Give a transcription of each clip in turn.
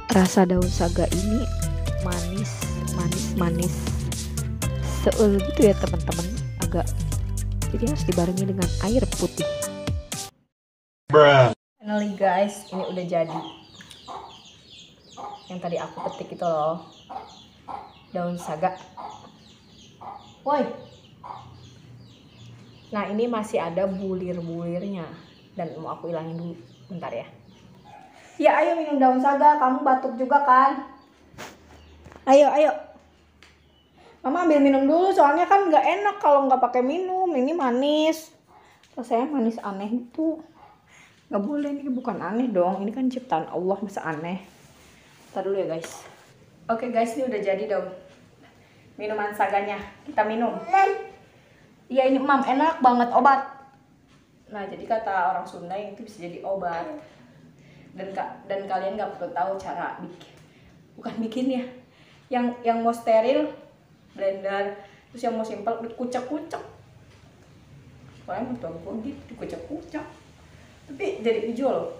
Rasa daun saga ini manis, manis seul gitu ya teman-teman, agak, jadi harus dibarengi dengan air putih. Finally guys, ini udah jadi. Yang tadi aku petik itu loh, daun saga. Woi. Nah ini masih ada bulir-bulirnya dan mau aku hilangin dulu, bentar ya. Ya ayo minum daun saga, kamu batuk juga kan? Ayo. Mama ambil minum dulu, soalnya kan nggak enak kalau nggak pakai minum. Ini manis, rasanya manis aneh itu. Nggak boleh, ini bukan aneh dong. Ini kan ciptaan Allah, masa aneh. Ntar dulu ya guys. Oke guys, ini udah jadi daun minuman saganya. Kita minum. Iya ini mam, enak banget, obat. Nah jadi kata orang Sunda yang itu bisa jadi obat. Dan kalian nggak perlu tahu cara bikin, bukan bikinnya. Yang mau steril blender, terus yang mau simpel dikucek-kucek. Soalnya menurut gue gitu dikucek-kucek, tapi jadi hijau loh.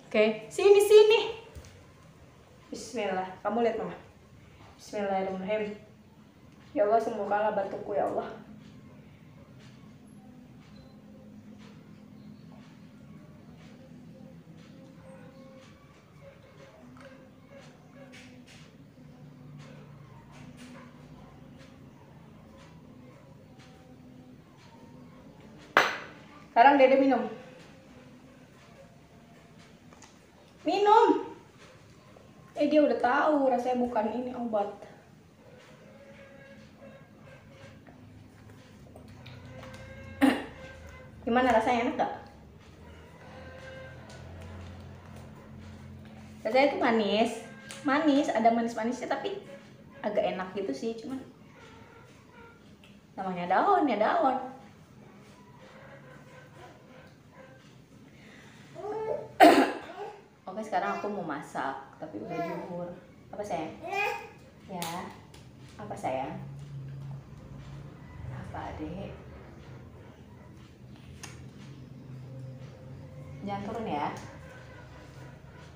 Oke, sini. Bismillah, kamu lihat mama. Bismillahirrahmanirrahim. Ya Allah, sembuhkanlah batukku ya Allah. Sekarang Dede minum. Dia udah tahu rasanya bukan ini obat. Gimana rasanya, enak gak? Rasanya itu manis, ada manis-manisnya tapi agak enak gitu sih, cuman namanya daun ya daun. Oke, sekarang aku mau masak, tapi udah jemur. Apa sayang? Ya, apa sayang? Apa adek? Jangan turun ya.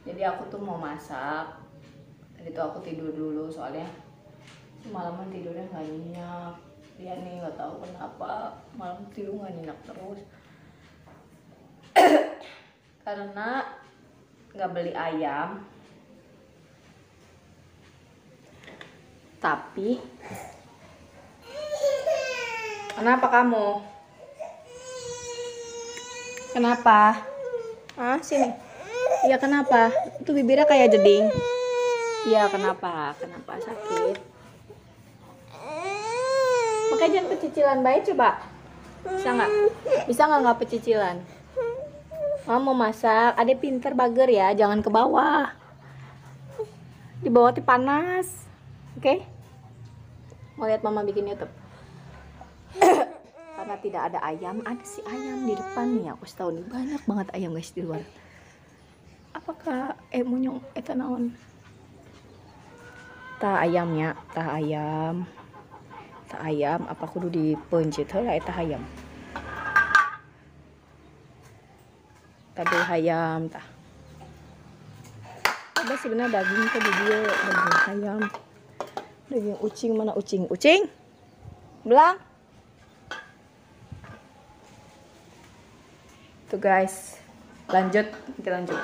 Jadi aku tuh mau masak. Tadi tuh aku tidur dulu soalnya semalaman tidurnya nggak nyenyak. Dia nih nggak tahu kenapa malam tidur nggak nyenyak terus. Karena nggak beli ayam, tapi kenapa kamu? Kenapa? Sini. Iya kenapa? Itu bibirnya kayak jeding. Iya kenapa? Kenapa sakit? Makanya jangan pecicilan baik coba. Bisa nggak pecicilan? Mama mau masak, adek pinter bager ya, jangan ke bawah. Di bawah tuh panas. Oke? Mau lihat mama bikin YouTube? Karena tidak ada ayam, ada si ayam di depan nih. Aku tahu nih banyak banget ayam guys di luar. Apakah monyong eta naon? Tah ayamnya, tah ayam apa kudu dipencit heula eta ayam. Tadi ayam tah. Ada sebenarnya daging ke dia, daging ayam. Daging ucing mana ucing? Ucing? Belang. Tuh guys. Kita lanjut.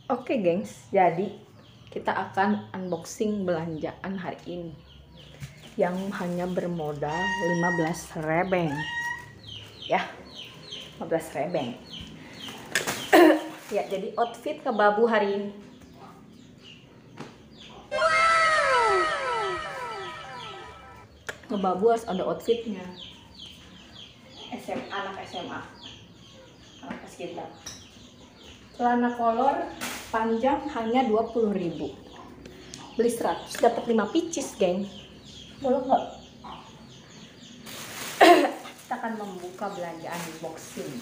Oke, gengs. Jadi kita akan unboxing belanjaan hari ini yang hanya bermodal 15 rebeng. Ya. 15 rebeng. Ya, jadi outfit ke babu hari ini. Ke babu harus ada outfitnya. Anak SMA. Anak pas kita. Celana kolor panjang hanya 20.000. Beli 100 dapat 5 pieces, geng. Boleh nggak? Kita akan membuka belanjaan unboxing.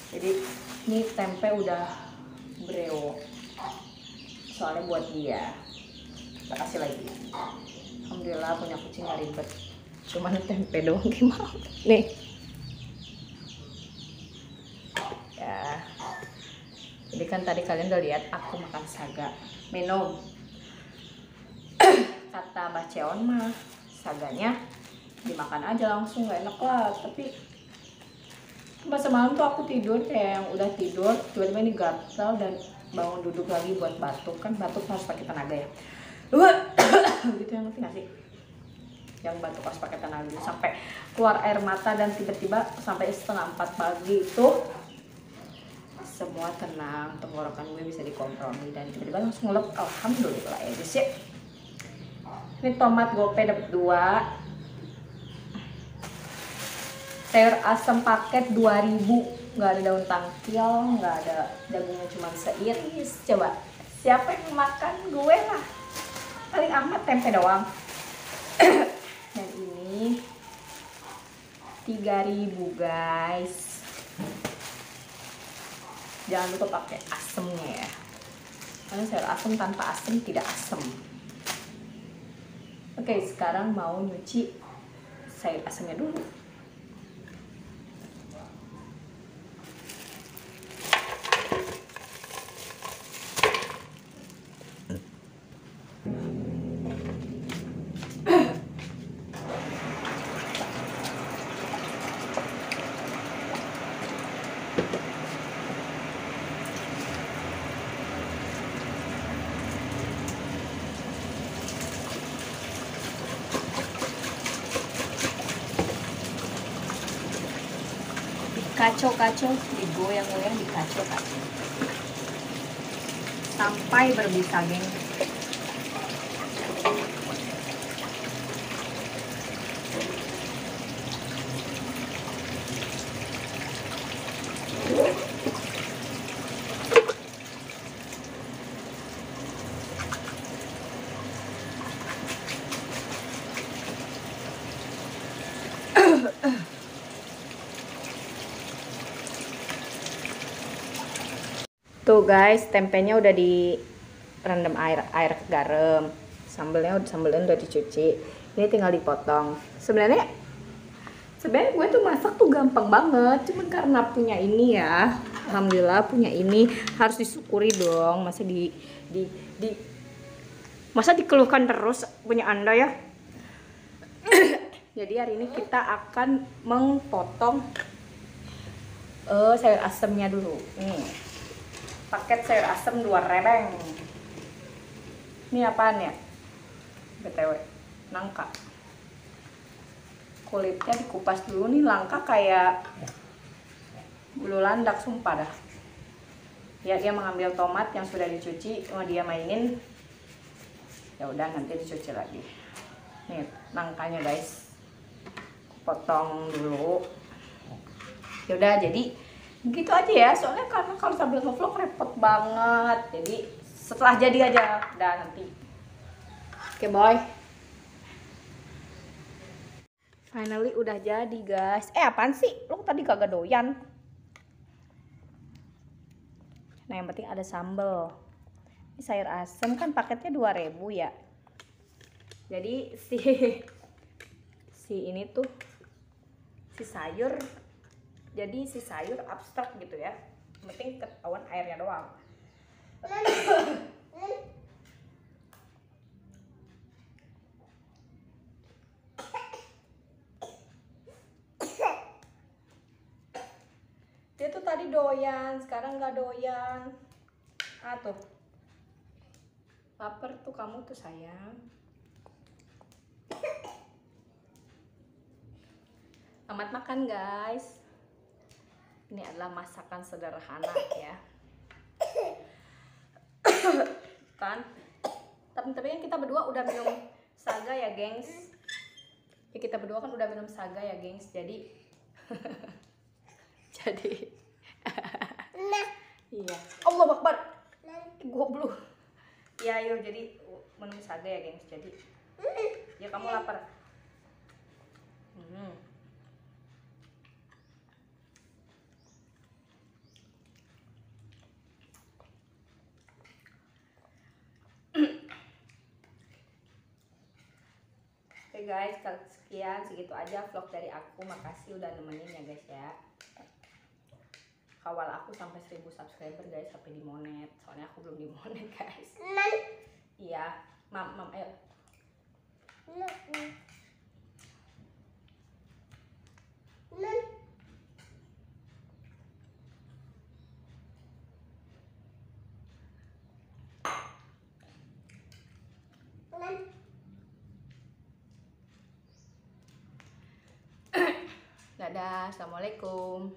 Jadi ini tempe udah breo, soalnya buat dia. Kita kasih lagi. Alhamdulillah punya kucing gak ribet, cuman tempe doang gimana nih. Jadi kan tadi kalian udah lihat aku makan saga, minum. Kata Mbak Ceon mah saganya dimakan aja langsung, nggak enak lah. Tapi pas semalam tuh aku tidur kayak yang udah tidur, tiba-tiba ini gatal dan bangun duduk lagi buat batuk. Kan batuk harus pakai tenaga ya. Gitu yang ngerti nggak sih? Yang batuk harus pakai tenaga sampai keluar air mata dan tiba-tiba sampai setengah 4 pagi itu semua tenang, tenggorokan gue bisa dikompromi dan tiba-tiba langsung ngelep. Alhamdulillah ya guys ya. Ini tomat gope dapat 2, sayur asam paket 2000, nggak ada daun tangkil, nggak ada dagingnya, cuma seiris. Coba siapa yang makan? Gue lah, paling amat tempe doang. Dan ini 3000 guys. Jangan lupa pakai asemnya ya, karena sayur asam tanpa asam tidak asam. Oke, sekarang mau nyuci sayur asamnya dulu. Kacau-kacau, digoyang-goyang, dikacau-kacau sampai berbisa geng. Tuh guys, tempenya udah direndam air garam. Sambelnya udah dicuci. Ini tinggal dipotong. Sebenarnya gue tuh masak tuh gampang banget. Cuman karena punya ini ya, alhamdulillah punya ini, harus disyukuri dong. Masa dikeluhkan terus punya Anda ya. Jadi hari ini kita akan mempotong sayur asemnya dulu. Nih. Paket sayur asem 2 rebeng. Ini apaan ya? BTW, nangka. Kulitnya dikupas dulu nih, langka kayak bulu landak, sumpah dah. Ya, dia mengambil tomat yang sudah dicuci, mau dia mainin. Ya udah, nanti dicuci lagi. Nih, nangkanya guys. Potong dulu. Ya udah, jadi gitu aja ya, soalnya karena kalau sambil ngevlog repot banget. Jadi setelah jadi aja, udah nanti. Oke boy, finally udah jadi guys. Apaan sih, lo tadi kagak doyan. Nah yang penting ada sambel. Ini sayur asem kan paketnya 2000 ya. Jadi si ini tuh si sayur, jadi si sayur abstrak gitu ya, yang penting ketahuan airnya doang. Dia tuh tadi doyan, sekarang nggak doyan. Tuh lapar tuh kamu tuh sayang. Selamat makan guys. Ini adalah masakan sederhana ya. Kan? Tapi kan kita berdua udah minum saga ya, gengs. Ya, kita berdua kan udah minum saga ya, gengs. Jadi nah. Iya. Allah Akbar. Goblok. Ya, yuk jadi minum saga ya, gengs. Jadi ya kamu lapar. Oke guys, sekian segitu aja vlog dari aku. Makasih udah nemenin ya guys ya. kawal aku sampai 1000 subscriber guys, sampai dimonet. Soalnya aku belum dimonet guys. Iya, mam ayo. Dadah, assalamualaikum.